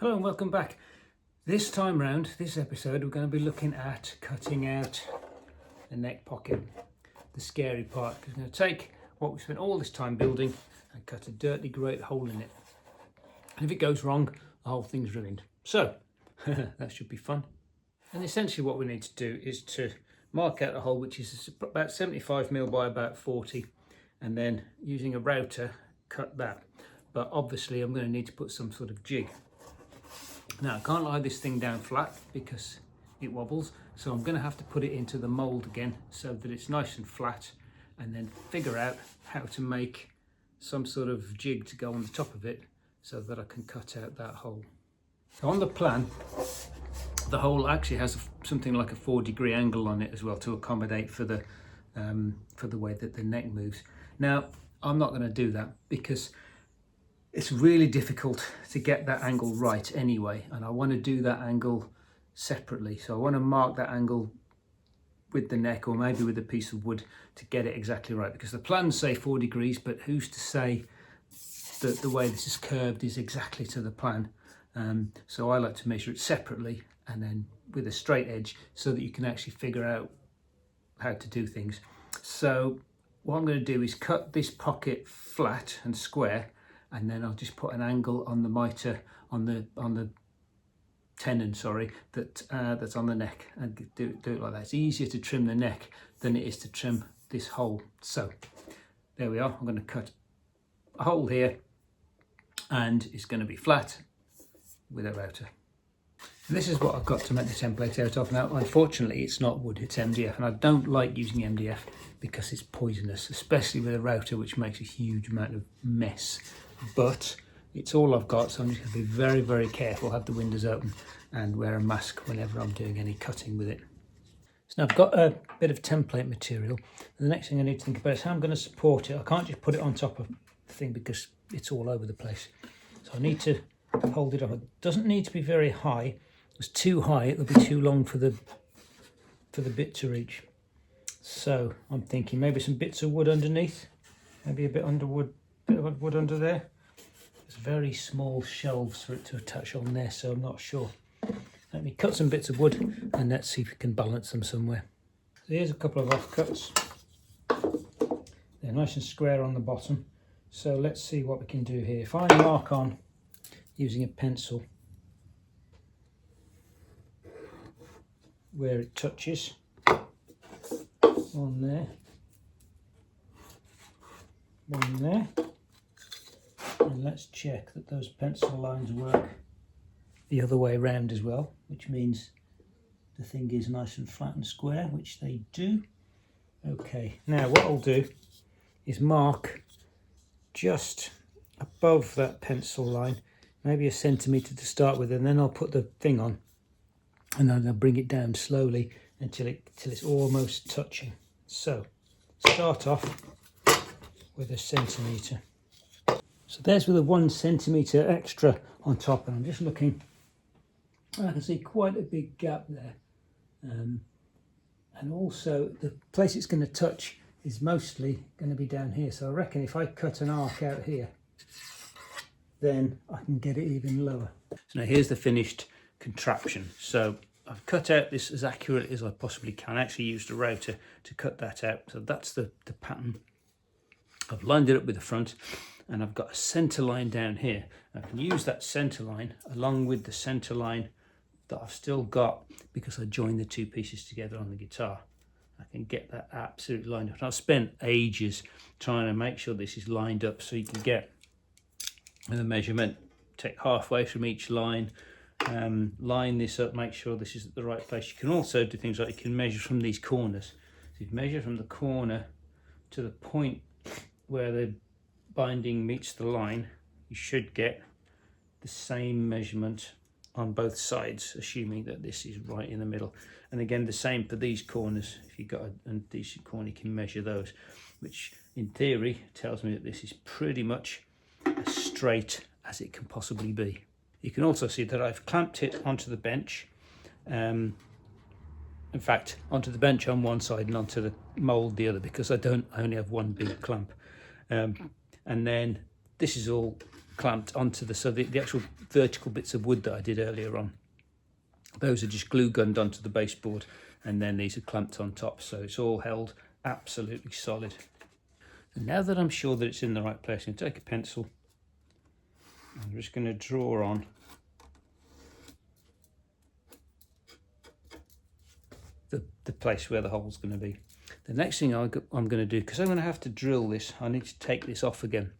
Hello and welcome back. This time round, this episode, we're going to be looking at cutting out the neck pocket, the scary part. We're going to take what we spent all this time building and cut a dirty great hole in it. And if it goes wrong, the whole thing's ruined. So, that should be fun. And essentially what we need to do is to mark out a hole which is about 75mm by about 40, and then using a router, cut that. But obviously I'm going to need to put some sort of jig. Now I can't lie this thing down flat because it wobbles, so I'm going to have to put it into the mould again so that it's nice and flat, and then figure out how to make some sort of jig to go on the top of it so that I can cut out that hole. So on the plan, the hole actually has something like a 4-degree angle on it as well to accommodate for the way that the neck moves. Now I'm not going to do that because it's really difficult to get that angle right anyway, and I want to do that angle separately. So I want to mark that angle with the neck, or maybe with a piece of wood, to get it exactly right, because the plans say 4 degrees, but who's to say that the way this is curved is exactly to the plan. So I like to measure it separately and then with a straight edge so that you can actually figure out how to do things. So what I'm going to do is cut this pocket flat and square, and then I'll just put an angle on the mitre, on the tenon, sorry, that's on the neck, and do it like that. It's easier to trim the neck than it is to trim this hole. So there we are. I'm going to cut a hole here, and it's going to be flat with a router. This is what I've got to make the template out of. Now, unfortunately, it's not wood, it's MDF, and I don't like using MDF because it's poisonous, especially with a router, which makes a huge amount of mess. But it's all I've got, so I'm just going to be very, very careful, have the windows open, and wear a mask whenever I'm doing any cutting with it. So now I've got a bit of template material. The next thing I need to think about is how I'm going to support it. I can't just put it on top of the thing because it's all over the place. So I need to hold it up. It doesn't need to be very high. If it's too high, it'll be too long for the bit to reach. So I'm thinking maybe some bits of wood underneath, maybe a bit of wood under there. There's very small shelves for it to attach on there, so I'm not sure. Let me cut some bits of wood and let's see if we can balance them somewhere. So here's a couple of offcuts. They're nice and square on the bottom. So let's see what we can do here. If I mark on using a pencil where it touches, one there, one there, and let's check that those pencil lines work the other way around as well, which means the thing is nice and flat and square, which they do. Okay, now what I'll do is mark just above that pencil line, maybe 1 centimetre to start with, and then I'll put the thing on, and then I'll bring it down slowly until it's almost touching. So start off with 1 centimetre. So there's with a 1 centimetre extra on top, and I'm just looking, I can see quite a big gap there, and also the place it's going to touch is mostly going to be down here. So I reckon if I cut an arc out here, then I can get it even lower. So now here's the finished contraption. So I've cut out this as accurately as I possibly can. I actually used a router to cut that out. So that's the pattern. I've lined it up with the front, and I've got a centre line down here. I can use that centre line along with the centre line that I've still got because I joined the two pieces together on the guitar. I can get that absolutely lined up. And I've spent ages trying to make sure this is lined up so you can get the measurement, take halfway from each line, line this up, make sure this is at the right place. You can also do things like you can measure from these corners. So you measure from the corner to the point where the binding meets the line. You should get the same measurement on both sides, assuming that this is right in the middle. And again, the same for these corners. If you've got a decent corner, you can measure those, which in theory tells me that this is pretty much as straight as it can possibly be. You can also see that I've clamped it onto the bench. In fact, onto the bench on one side and onto the mould the other, because I only have one big clamp. And then this is all clamped onto the actual vertical bits of wood that I did earlier on. Those are just glue gunned onto the baseboard, and then these are clamped on top, so it's all held absolutely solid. And now that I'm sure that it's in the right place, I'm going to take a pencil. I'm just going to draw on the place where the hole's going to be. The next thing I'm going to do, because I'm going to have to drill this, I need to take this off again.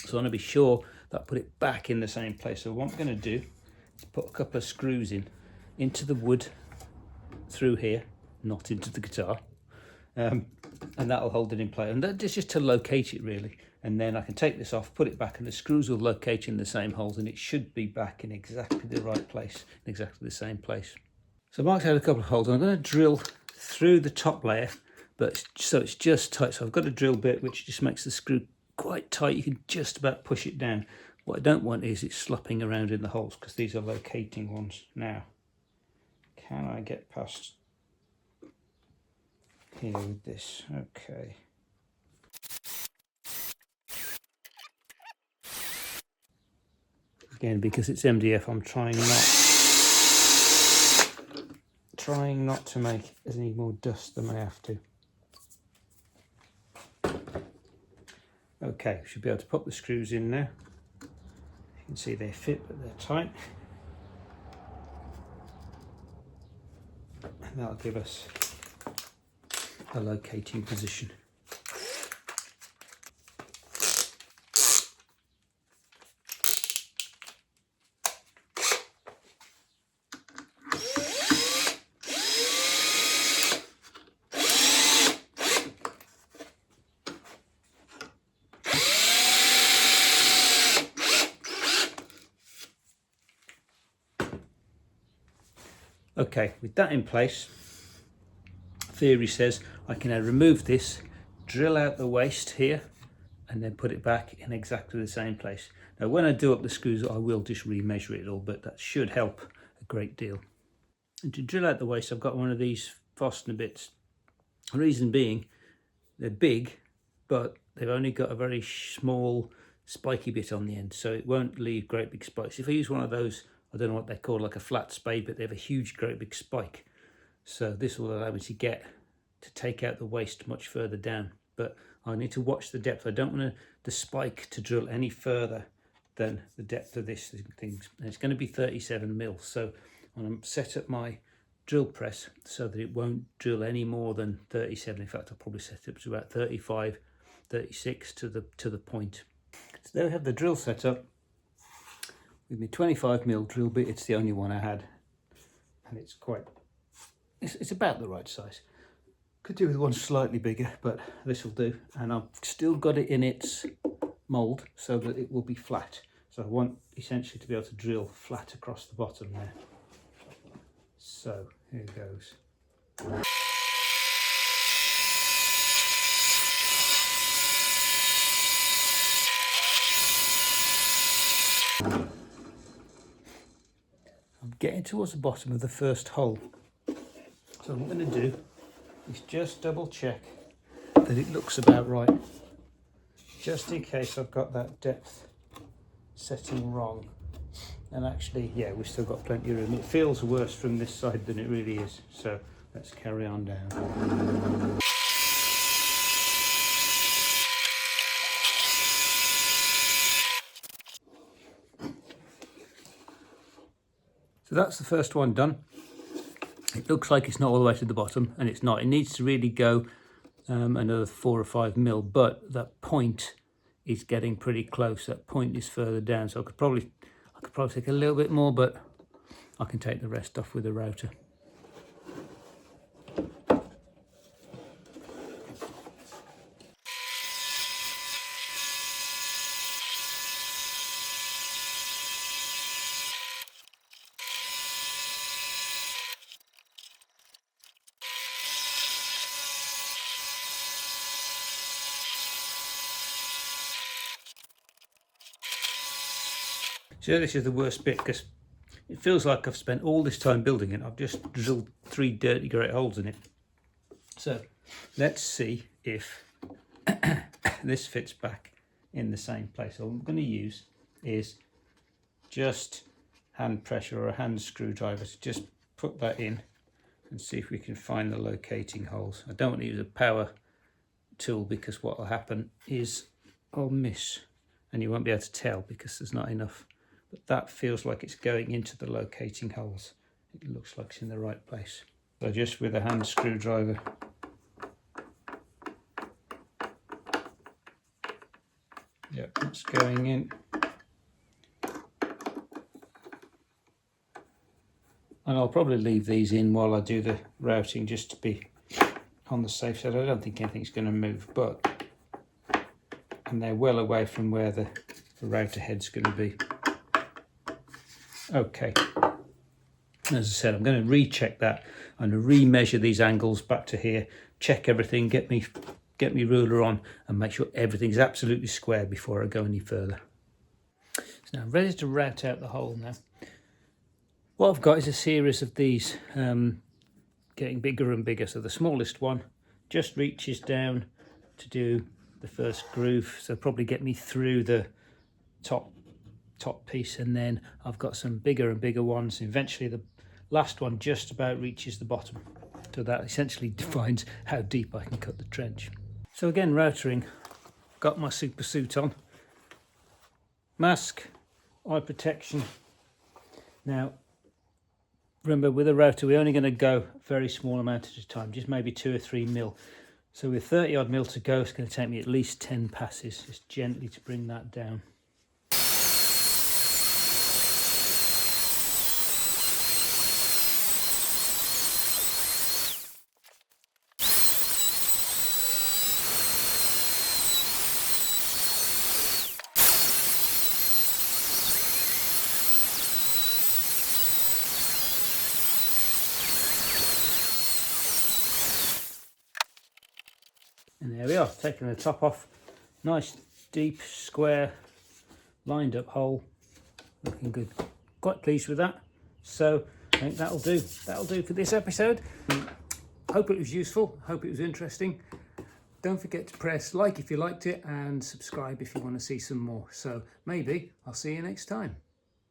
So I want to be sure that I put it back in the same place. So what I'm going to do is put a couple of screws into the wood through here, not into the guitar, and that'll hold it in place. And that's just to locate it really. And then I can take this off, put it back, and the screws will locate in the same holes, and it should be back in exactly the right place, in exactly the same place. So I marked out a couple of holes, and I'm going to drill through the top layer, but so it's just tight. So I've got a drill bit which just makes the screw quite tight. You can just about push it down. What I don't want is it slopping around in the holes, because these are locating ones. Now, can I get past here with this? Okay. Again, because it's MDF, I'm trying not to make any more dust than I have to. Okay, should be able to pop the screws in now. You can see they fit, but they're tight. And that'll give us a locating position. Okay, with that in place, theory says I can now remove this, drill out the waste here, and then put it back in exactly the same place. Now when I do up the screws, I will just remeasure it all, but that should help a great deal. And to drill out the waste, I've got one of these fastener bits. The reason being, they're big, but they've only got a very small spiky bit on the end, so it won't leave great big spikes. If I use one of those, I don't know what they're called, like a flat spade, but they have a huge, great big spike. So this will allow me to take out the waste much further down. But I need to watch the depth. I don't want the spike to drill any further than the depth of this thing. And it's going to be 37 mil. So I'm going to set up my drill press so that it won't drill any more than 37. In fact, I'll probably set it up to about 35, 36 to the point. So there we have the drill set up. With my 25 mil drill bit, it's the only one I had, and it's about the right size. Could do with one slightly bigger, but this will do. And I've still got it in its mould so that it will be flat. So I want essentially to be able to drill flat across the bottom there. So here goes. I'm getting towards the bottom of the first hole. So what I'm going to do is just double check that it looks about right, just in case I've got that depth setting wrong. And actually, yeah, we've still got plenty of room. It feels worse from this side than it really is. So let's carry on down. So that's the first one done. It looks like it's not all the way to the bottom, and it's not. It needs to really go another 4 or 5 mil, but that point is getting pretty close. That point is further down, so I could probably take a little bit more, but I can take the rest off with a router. So this is the worst bit, because it feels like I've spent all this time building it. I've just drilled 3 dirty great holes in it. So let's see if this fits back in the same place. All I'm going to use is just hand pressure or a hand screwdriver to just put that in and see if we can find the locating holes. I don't want to use a power tool because what will happen is I'll miss and you won't be able to tell because there's not enough. But that feels like it's going into the locating holes. It looks like it's in the right place. So just with a hand screwdriver, yeah, it's going in. And I'll probably leave these in while I do the routing just to be on the safe side. I don't think anything's going to move, and they're well away from where the router head's going to be. Okay, as I said, I'm going to recheck that. I'm going to re-measure these angles back to here, check everything, get me ruler on and make sure everything's absolutely square before I go any further. So now I'm ready to route out the hole now. What I've got is a series of these getting bigger and bigger. So the smallest one just reaches down to do the first groove, so probably get me through the top piece, and then I've got some bigger and bigger ones. Eventually the last one just about reaches the bottom, so that essentially defines how deep I can cut the trench. So again, routering, got my super suit on, mask, eye protection. Now remember, with a router we're only going to go a very small amount at a time, just maybe 2 or 3 mil. So with 30 odd mil to go, it's going to take me at least 10 passes, just gently to bring that down. And there we are, taking the top off. Nice, deep, square, lined up hole. Looking good. Quite pleased with that. So I think that'll do. That'll do for this episode. Hope it was useful. Hope it was interesting. Don't forget to press like if you liked it and subscribe if you want to see some more. So maybe I'll see you next time.